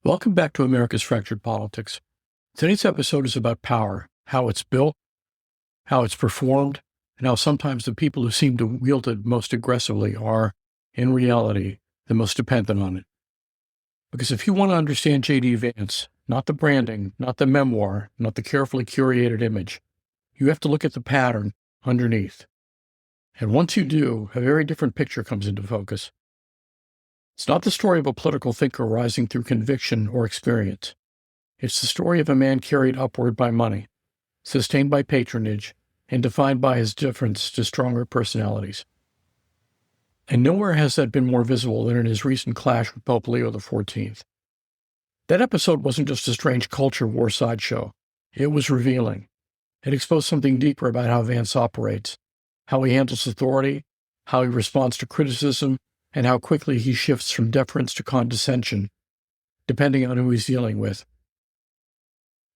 Welcome back to America's Fractured Politics. Today's episode is about power, how it's built, how it's performed, and how sometimes the people who seem to wield it most aggressively are, in reality, the most dependent on it. Because if you want to understand J.D. Vance, not the branding, not the memoir, not the carefully curated image, you have to look at the pattern underneath. And once you do, a very different picture comes into focus. It's not the story of a political thinker rising through conviction or experience. It's the story of a man carried upward by money, sustained by patronage, and defined by his difference to stronger personalities. And nowhere has that been more visible than in his recent clash with Pope Leo XIV. That episode wasn't just a strange culture war sideshow. It was revealing. It exposed something deeper about how Vance operates, how he handles authority, how he responds to criticism, and how quickly he shifts from deference to condescension, depending on who he's dealing with.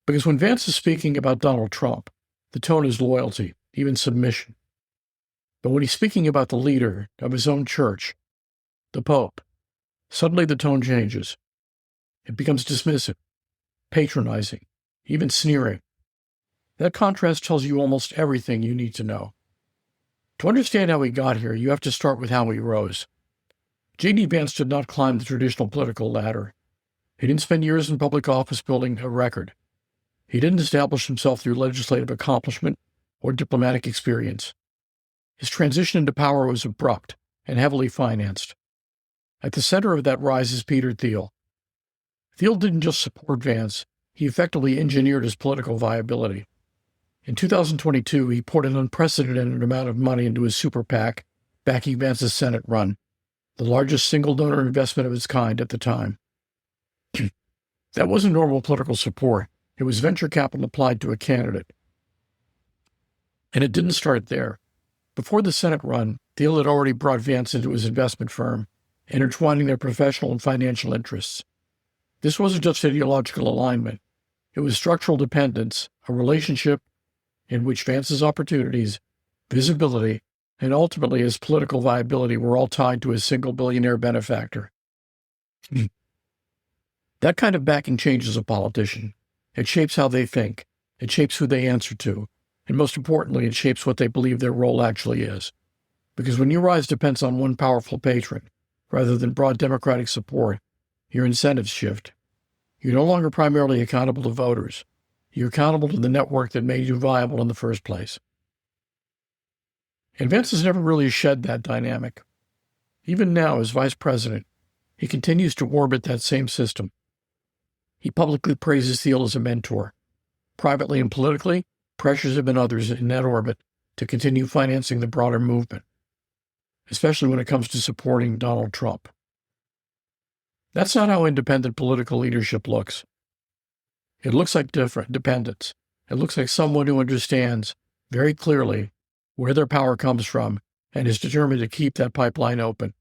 Because when Vance is speaking about Donald Trump, the tone is loyalty, even submission. But when he's speaking about the leader of his own church, the Pope, suddenly the tone changes. It becomes dismissive, patronizing, even sneering. That contrast tells you almost everything you need to know. To understand how he got here, you have to start with how he rose. J.D. Vance did not climb the traditional political ladder. He didn't spend years in public office building a record. He didn't establish himself through legislative accomplishment or diplomatic experience. His transition into power was abrupt and heavily financed. At the center of that rise is Peter Thiel. Thiel didn't just support Vance, he effectively engineered his political viability. In 2022, he poured an unprecedented amount of money into his super PAC, backing Vance's Senate run, the largest single donor investment of its kind at the time. That wasn't normal political support. It was venture capital applied to a candidate. And it didn't start there. Before the Senate run, Thiel had already brought Vance into his investment firm, intertwining their professional and financial interests. This wasn't just ideological alignment. It was structural dependence, a relationship in which Vance's opportunities, visibility, and ultimately his political viability were all tied to a single billionaire benefactor. That kind of backing changes a politician. It shapes how they think. It shapes who they answer to. And most importantly, it shapes what they believe their role actually is. Because when your rise depends on one powerful patron, rather than broad democratic support, your incentives shift. You're no longer primarily accountable to voters. You're accountable to the network that made you viable in the first place. And Vance has never really shed that dynamic. Even now, as vice president, he continues to orbit that same system. He publicly praises Thiel as a mentor. Privately and politically, pressures him and others in that orbit to continue financing the broader movement, especially when it comes to supporting Donald Trump. That's not how independent political leadership looks. It looks like different dependence. It looks like someone who understands very clearly where their power comes from and is determined to keep that pipeline open.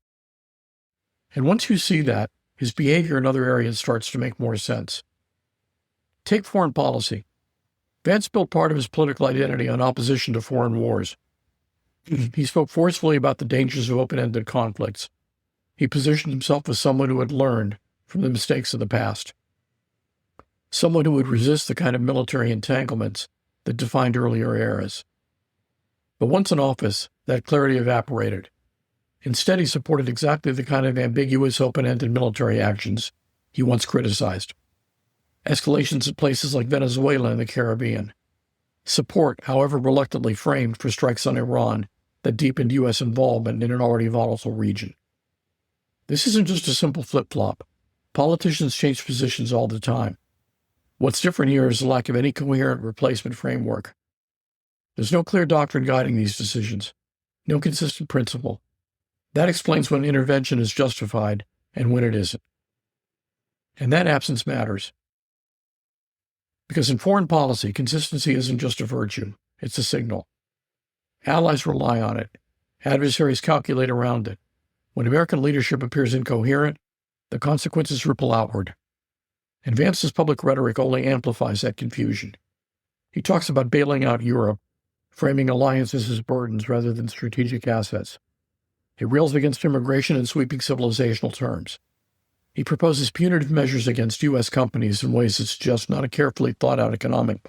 And once you see that, his behavior in other areas starts to make more sense. Take foreign policy. Vance built part of his political identity on opposition to foreign wars. He spoke forcefully about the dangers of open-ended conflicts. He positioned himself as someone who had learned from the mistakes of the past. Someone who would resist the kind of military entanglements that defined earlier eras. But once in office, that clarity evaporated. Instead, he supported exactly the kind of ambiguous, open-ended military actions he once criticized. Escalations at places like Venezuela and the Caribbean. Support, however reluctantly framed, for strikes on Iran that deepened U.S. involvement in an already volatile region. This isn't just a simple flip-flop. Politicians change positions all the time. What's different here is the lack of any coherent replacement framework. There's no clear doctrine guiding these decisions, no consistent principle. That explains when intervention is justified and when it isn't. And that absence matters. Because in foreign policy, consistency isn't just a virtue, it's a signal. Allies rely on it. Adversaries calculate around it. When American leadership appears incoherent, the consequences ripple outward. And Vance's public rhetoric only amplifies that confusion. He talks about bailing out Europe, framing alliances as burdens rather than strategic assets. He rails against immigration in sweeping civilizational terms. He proposes punitive measures against U.S. companies in ways that suggest not a carefully thought-out economic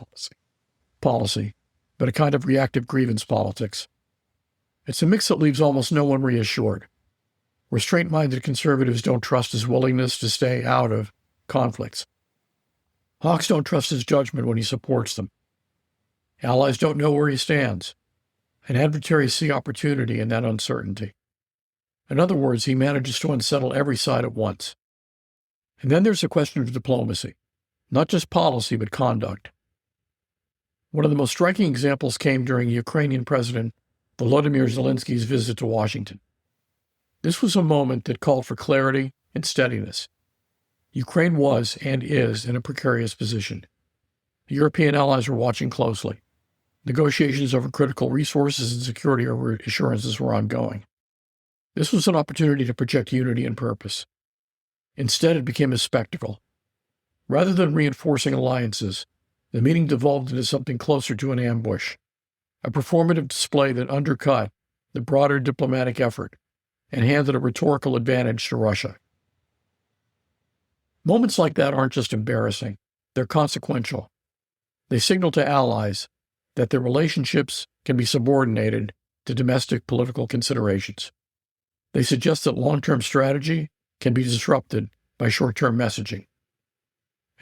policy, but a kind of reactive grievance politics. It's a mix that leaves almost no one reassured. Restraint-minded conservatives don't trust his willingness to stay out of conflicts. Hawks don't trust his judgment when he supports them. Allies don't know where he stands, and adversaries see opportunity in that uncertainty. In other words, he manages to unsettle every side at once. And then there's the question of diplomacy, not just policy, but conduct. One of the most striking examples came during Ukrainian President Volodymyr Zelensky's visit to Washington. This was a moment that called for clarity and steadiness. Ukraine was and is in a precarious position. The European allies were watching closely. Negotiations over critical resources and security assurances were ongoing. This was an opportunity to project unity and purpose. Instead, it became a spectacle. Rather than reinforcing alliances, the meeting devolved into something closer to an ambush, a performative display that undercut the broader diplomatic effort and handed a rhetorical advantage to Russia. Moments like that aren't just embarrassing, they're consequential. They signal to allies that their relationships can be subordinated to domestic political considerations. They suggest that long-term strategy can be disrupted by short-term messaging.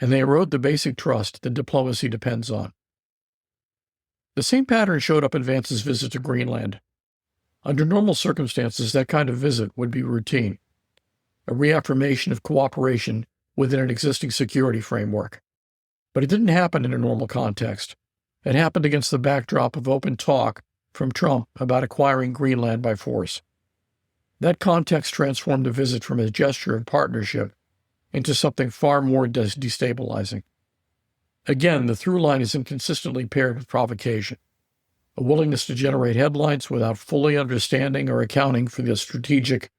And they erode the basic trust that diplomacy depends on. The same pattern showed up in Vance's visit to Greenland. Under normal circumstances, that kind of visit would be routine, a reaffirmation of cooperation within an existing security framework. But it didn't happen in a normal context. It happened against the backdrop of open talk from Trump about acquiring Greenland by force. That context transformed the visit from a gesture of partnership into something far more destabilizing. Again, the through line is inconsistently paired with provocation, a willingness to generate headlines without fully understanding or accounting for the strategic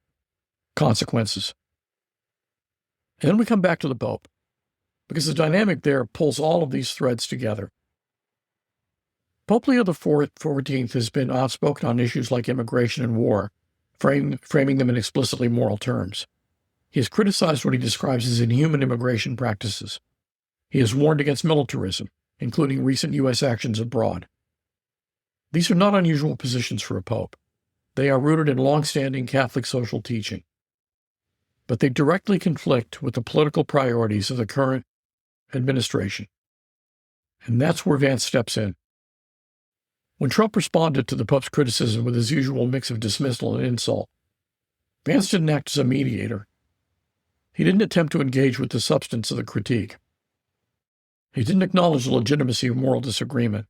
consequences. And then we come back to the Pope, because the dynamic there pulls all of these threads together. Pope Leo XIV has been outspoken on issues like immigration and war, framing them in explicitly moral terms. He has criticized what he describes as inhuman immigration practices. He has warned against militarism, including recent U.S. actions abroad. These are not unusual positions for a pope. They are rooted in long-standing Catholic social teaching. But they directly conflict with the political priorities of the current administration. And that's where Vance steps in. When Trump responded to the Pope's criticism with his usual mix of dismissal and insult, Vance didn't act as a mediator. He didn't attempt to engage with the substance of the critique. He didn't acknowledge the legitimacy of moral disagreement.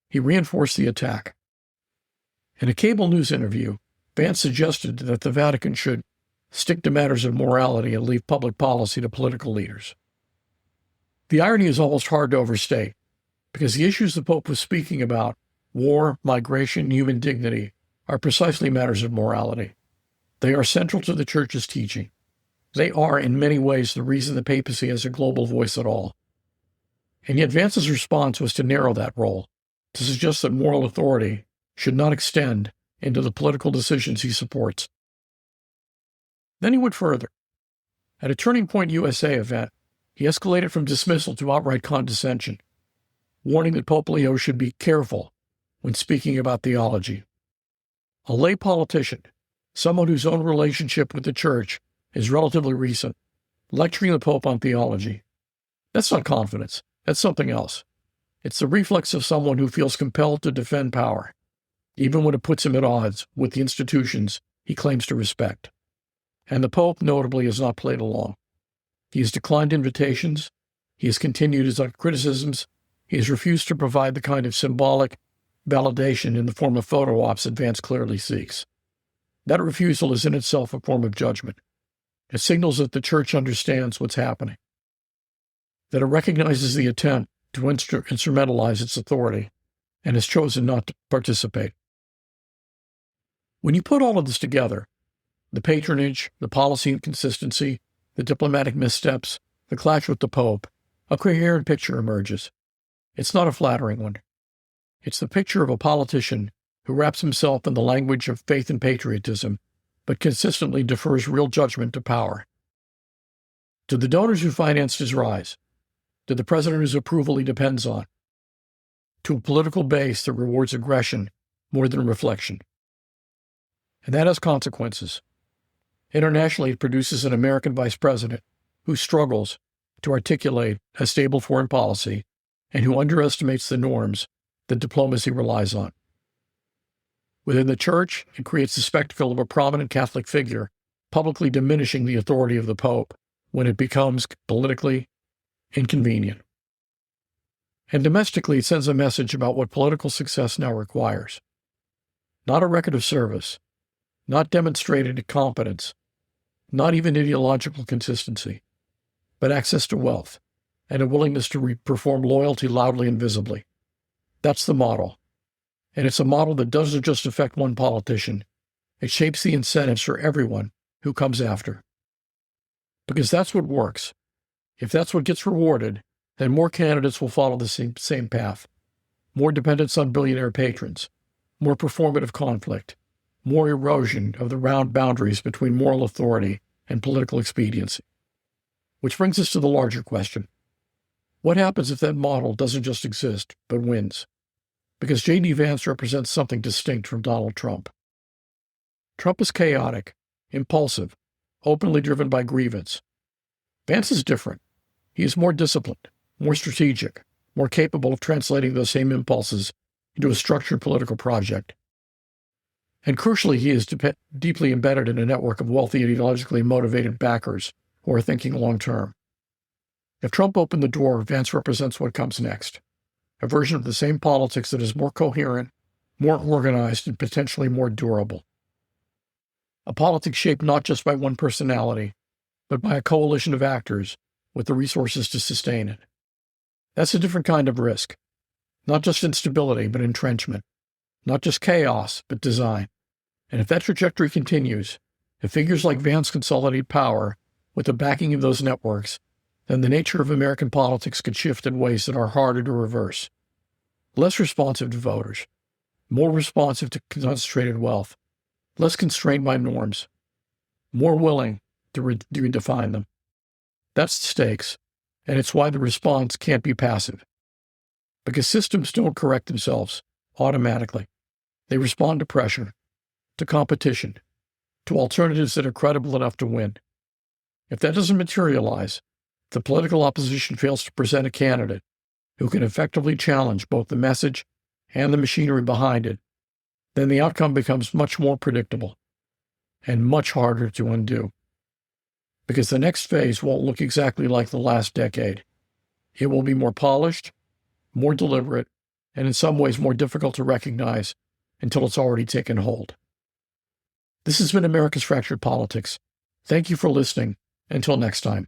He reinforced the attack. In a cable news interview, Vance suggested that the Vatican should stick to matters of morality and leave public policy to political leaders. The irony is almost hard to overstate, because the issues the Pope was speaking about, war, migration, human dignity, are precisely matters of morality. They are central to the Church's teaching. They are, in many ways, the reason the papacy has a global voice at all. And yet Vance's response was to narrow that role, to suggest that moral authority should not extend into the political decisions he supports. Then he went further. At a Turning Point USA event, he escalated from dismissal to outright condescension, warning that Pope Leo should be careful when speaking about theology. A lay politician, someone whose own relationship with the Church is relatively recent, lecturing the Pope on theology. That's not confidence. That's something else. It's the reflex of someone who feels compelled to defend power, even when it puts him at odds with the institutions he claims to respect. And the Pope, notably, has not played along. He has declined invitations. He has continued his criticisms. He has refused to provide the kind of symbolic validation in the form of photo ops that Vance clearly seeks. That refusal is in itself a form of judgment. It signals that the Church understands what's happening, that it recognizes the attempt to instrumentalize its authority and has chosen not to participate. When you put all of this together, the patronage, the policy inconsistency, the diplomatic missteps, the clash with the Pope, a coherent picture emerges. It's not a flattering one. It's the picture of a politician who wraps himself in the language of faith and patriotism, but consistently defers real judgment to power. To the donors who financed his rise, to the president whose approval he depends on, to a political base that rewards aggression more than reflection. And that has consequences. Internationally, it produces an American vice president who struggles to articulate a stable foreign policy and who underestimates the norms that diplomacy relies on. Within the church, it creates the spectacle of a prominent Catholic figure publicly diminishing the authority of the Pope when it becomes politically inconvenient. And domestically, it sends a message about what political success now requires. Not a record of service, not demonstrated competence, not even ideological consistency, but access to wealth and a willingness to perform loyalty loudly and visibly. That's the model. And it's a model that doesn't just affect one politician. It shapes the incentives for everyone who comes after. Because that's what works. If that's what gets rewarded, then more candidates will follow the same path. More dependence on billionaire patrons, more performative conflict, more erosion of the round boundaries between moral authority and political expediency. Which brings us to the larger question. What happens if that model doesn't just exist, but wins? Because J.D. Vance represents something distinct from Donald Trump. Trump is chaotic, impulsive, openly driven by grievance. Vance is different. He is more disciplined, more strategic, more capable of translating those same impulses into a structured political project. And crucially, he is deeply embedded in a network of wealthy, ideologically motivated backers who are thinking long-term. If Trump opened the door, Vance represents what comes next, a version of the same politics that is more coherent, more organized, and potentially more durable. A politics shaped not just by one personality, but by a coalition of actors with the resources to sustain it. That's a different kind of risk. Not just instability, but entrenchment. Not just chaos, but design. And if that trajectory continues, if figures like Vance consolidate power with the backing of those networks, then the nature of American politics could shift in ways that are harder to reverse. Less responsive to voters, more responsive to concentrated wealth, less constrained by norms, more willing to redefine them. That's the stakes, and it's why the response can't be passive. Because systems don't correct themselves automatically. They respond to pressure, to competition, to alternatives that are credible enough to win. If that doesn't materialize, if the political opposition fails to present a candidate who can effectively challenge both the message and the machinery behind it, then the outcome becomes much more predictable and much harder to undo. Because the next phase won't look exactly like the last decade. It will be more polished, more deliberate, and in some ways more difficult to recognize until it's already taken hold. This has been America's Fractured Politics. Thank you for listening. Until next time.